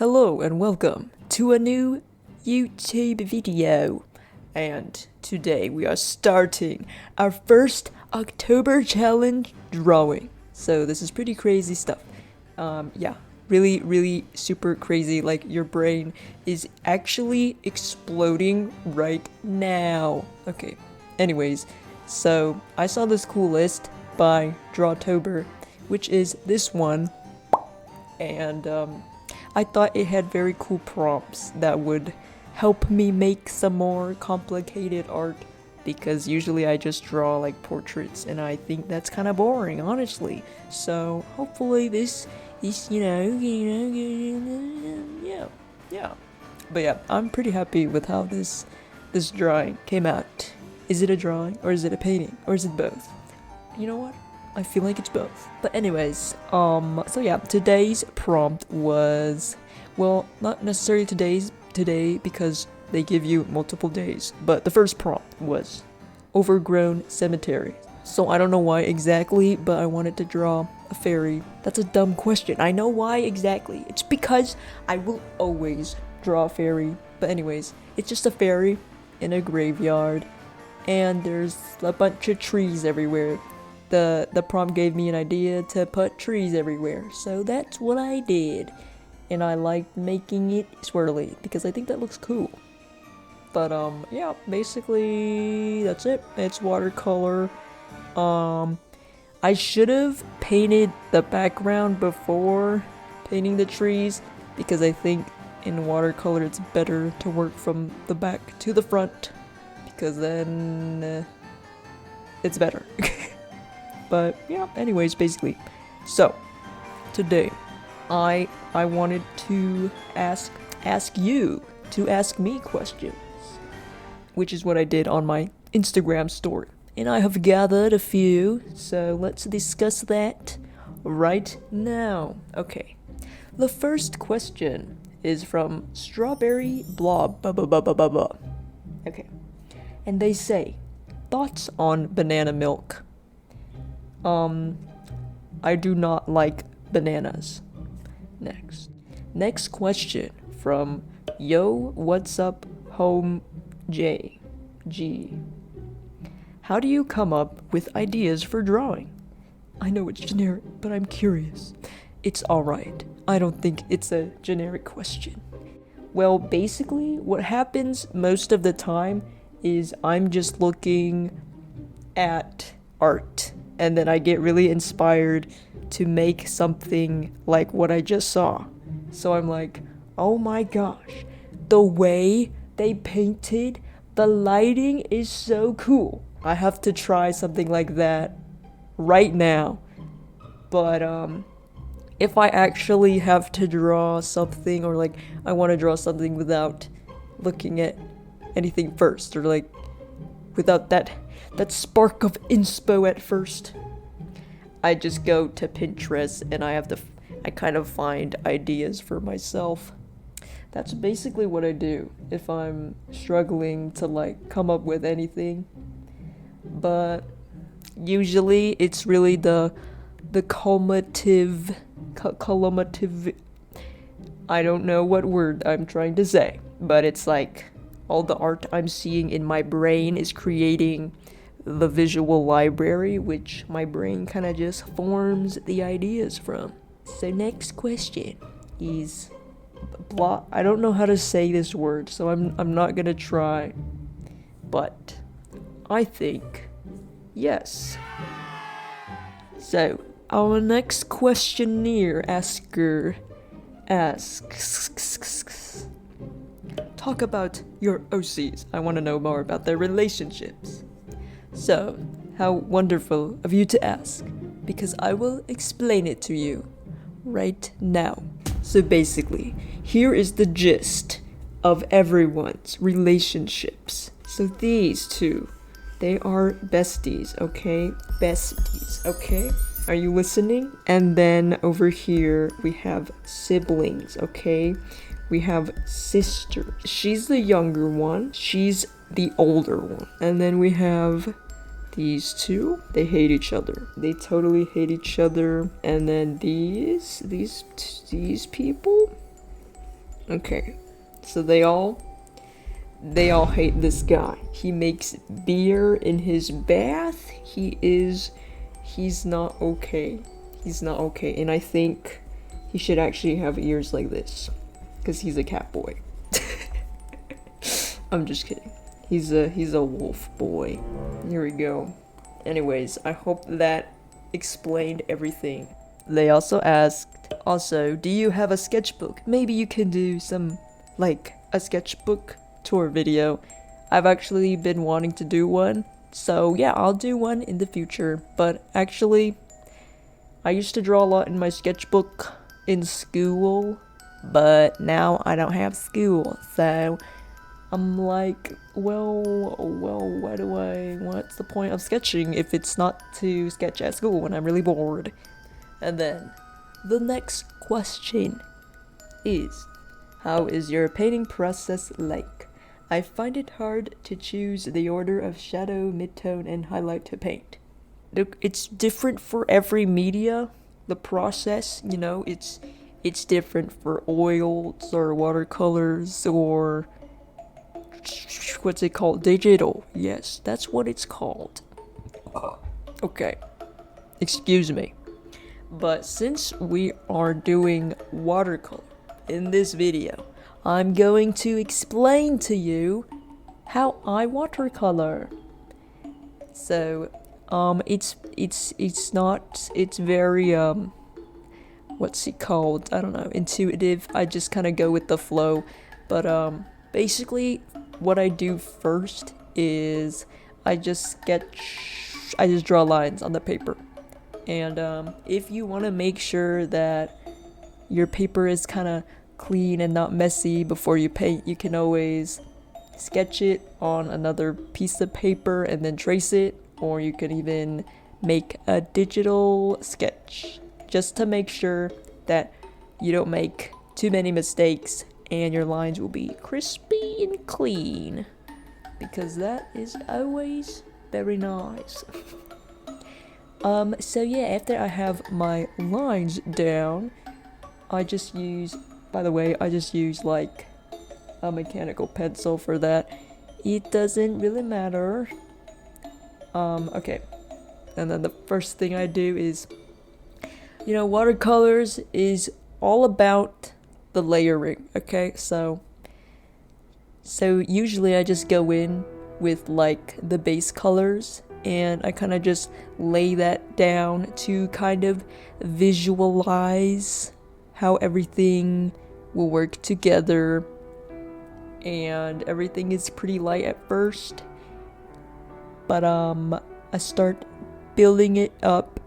Hello and welcome to a new YouTube video. And today we are starting our first October challenge drawing. So this is pretty crazy stuff. Yeah, really super crazy. Like your brain is actually exploding right now. Okay, anyways, so I saw this cool list by Drawtober, which is this one. And I thought it had very cool prompts that would help me make some more complicated art, because usually I just draw like portraits and I think that's kind of boring, honestly. So hopefully this is, yeah. But yeah, I'm pretty happy with how this drawing came out. Is it a drawing or is it a painting or is it both? You know what? I feel like it's both. But anyways, so yeah, today's prompt was, well, not necessarily today because they give you multiple days, but the first prompt was Overgrown cemetery. So I don't know why exactly, but I wanted to draw a fairy. That's a dumb question. I know why exactly. It's because I will always draw a fairy. But anyways, it's just a fairy in a graveyard, and there's a bunch of trees everywhere. The prompt gave me an idea to put trees everywhere, so that's what I did. And I liked making it swirly because I think that looks cool. But yeah, basically that's it. It's watercolor. I should have painted the background before painting the trees, because I think in watercolor it's better to work from the back to the front, because then it's better. But yeah, anyways, basically. So, today, I wanted to ask you to ask me questions, which is what I did on my Instagram story. And I have gathered a few, so let's discuss that right now. Okay, the first question is from Strawberry Blob. Okay, and they say, thoughts on banana milk? I do not like bananas. Next question from Yo What's Up Home G. How do you come up with ideas for drawing? I know it's generic, but I'm curious. It's alright. I don't think it's a generic question. Well, basically, what happens most of the time is I'm just looking at art, and then I get really inspired to make something like what I just saw. So I'm like, oh my gosh, the way they painted, the lighting is so cool. I have to try something like that right now. But if I actually have to draw something, or like I want to draw something without looking at anything first, or like without that spark of inspo at first, I just go to Pinterest and I kind of find ideas for myself. That's basically what I do if I'm struggling to like come up with anything. But usually it's really the culminative, I don't know what word I'm trying to say, but it's like all the art I'm seeing in my brain is creating the visual library, which my brain kind of just forms the ideas from. So next question is blah. I don't know how to say this word, so I'm not gonna try. But I think yes. So our next questionnaire asker asks, talk about your OCs. I want to know more about their relationships. So, how wonderful of you to ask, because I will explain it to you right now. So basically, here is the gist of everyone's relationships. So these two, they are besties, okay? Besties, okay? Are you listening? And then over here, we have siblings, okay? We have sister. She's the younger one. She's the older one. And then we have these two. They hate each other. They totally hate each other. And then these people, Okay, so they all hate this guy. He makes beer in his bath. He's not okay. He's not okay, and I think he should actually have ears like this, because he's a cat boy. I'm just kidding. He's a wolf boy. Here we go. Anyways, I hope that explained everything. They also asked, also, do you have a sketchbook? Maybe you can do some, like, a sketchbook tour video. I've actually been wanting to do one, so yeah, I'll do one in the future. But actually, I used to draw a lot in my sketchbook in school, but now I don't have school, so I'm like, well, what's the point of sketching if it's not to sketch at school when I'm really bored? And then, the next question is, how is your painting process like? I find it hard to choose the order of shadow, midtone, and highlight to paint. It's different for every media. The process, you know, it's different for oils or watercolors or what's it called? Digital. Yes, that's what it's called. Okay. Excuse me. But since we are doing watercolor in this video, I'm going to explain to you how I watercolor. So, it's very, what's it called? I don't know, intuitive. I just kind of go with the flow. But, basically, what I do first is I just draw lines on the paper. And if you want to make sure that your paper is kind of clean and not messy before you paint, you can always sketch it on another piece of paper and then trace it, or you can even make a digital sketch just to make sure that you don't make too many mistakes and your lines will be crispy and clean, because that is always very nice. So yeah, after I have my lines down, I just use like a mechanical pencil for that. It doesn't really matter. Okay. And then the first thing I do is, watercolors is all about the layering, okay? So usually I just go in with like the base colors, and I kind of just lay that down to kind of visualize how everything will work together. And everything is pretty light at first, but I start building it up,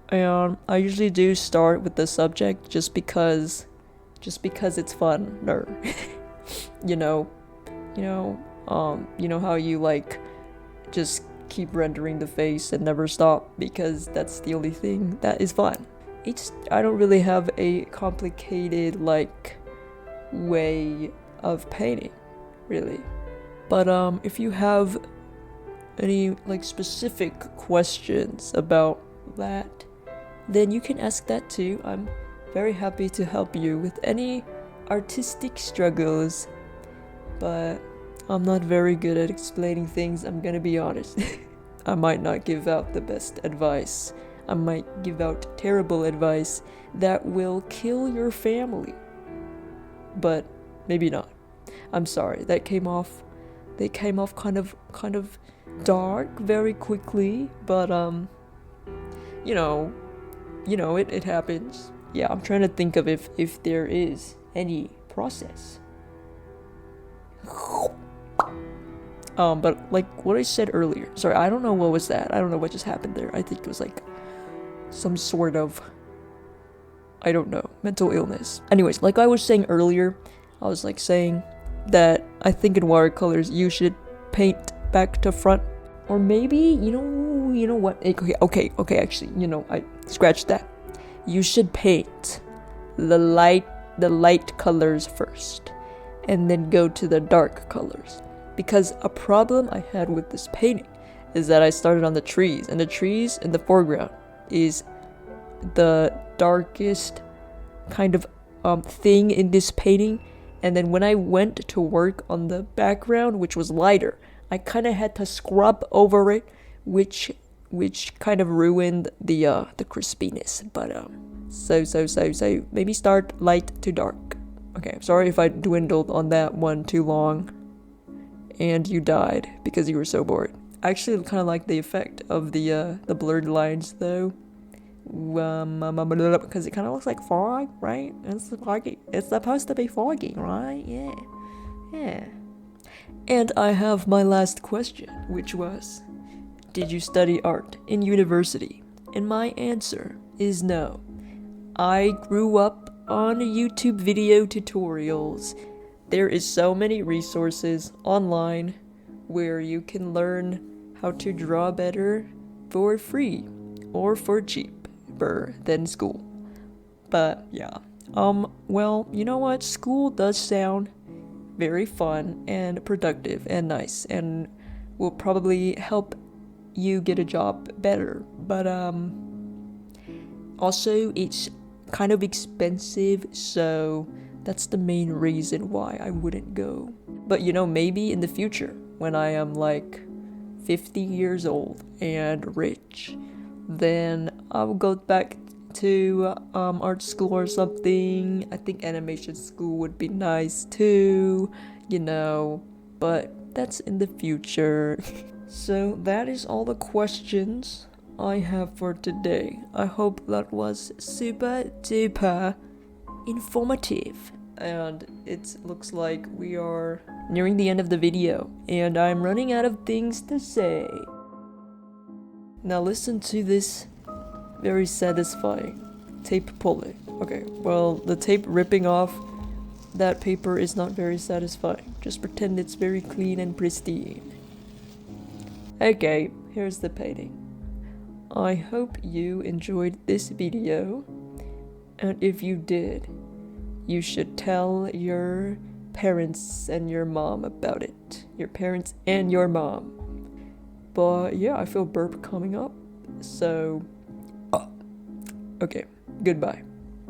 and I usually do start with the subject just because it's fun. Or you know how you like just keep rendering the face and never stop, because that's the only thing that is fun. I don't really have a complicated like way of painting, really. But if you have any like specific questions about that, then you can ask that too. I'm very happy to help you with any artistic struggles, but I'm not very good at explaining things, I'm gonna be honest. I might not give out the best advice. I might give out terrible advice that will kill your family. But maybe not. I'm sorry. They came off kind of dark very quickly, but it happens. Yeah, I'm trying to think of if there is any process. But like what I said earlier. Sorry, I don't know what was that. I don't know what just happened there. I think it was like some sort of, I don't know, mental illness. Anyways, like I was saying earlier, I was like saying that I think in watercolors you should paint back to front, or maybe you know what? Okay. Actually, I scratched that. You should paint the light colors first, and then go to the dark colors. Because a problem I had with this painting is that I started on the trees, and the trees in the foreground is the darkest kind of thing in this painting, And then when I went to work on the background, which was lighter, I kind of had to scrub over it, which kind of ruined the crispiness. But so maybe start light to dark. Okay, I'm sorry if I dwindled on that one too long and you died because you were so bored. I actually kind of like the effect of the blurred lines though. Because it kind of looks like fog, right? It's foggy. It's supposed to be foggy, right? Yeah. And I have my last question, which was, did you study art in university? And my answer is no. I grew up on YouTube video tutorials. There is so many resources online where you can learn how to draw better for free or for cheaper than school. But yeah. Well, you know what? School does sound very fun and productive and nice and will probably help you get a job better. But also it's kind of expensive, so that's the main reason why I wouldn't go. But maybe in the future when I am like 50 years old and rich, then I'll go back to art school or something. I think animation school would be nice too, but that's in the future. So that is all the questions I have for today. I hope that was super duper informative. And it looks like we are nearing the end of the video, and I'm running out of things to say. Now listen to this very satisfying tape pulling. Okay, well, the tape ripping off that paper is not very satisfying. Just pretend it's very clean and pristine. Okay, here's the painting. I hope you enjoyed this video, and if you did, you should tell your parents and your mom about it. Your parents and your mom. But yeah, I feel burp coming up, so okay, goodbye.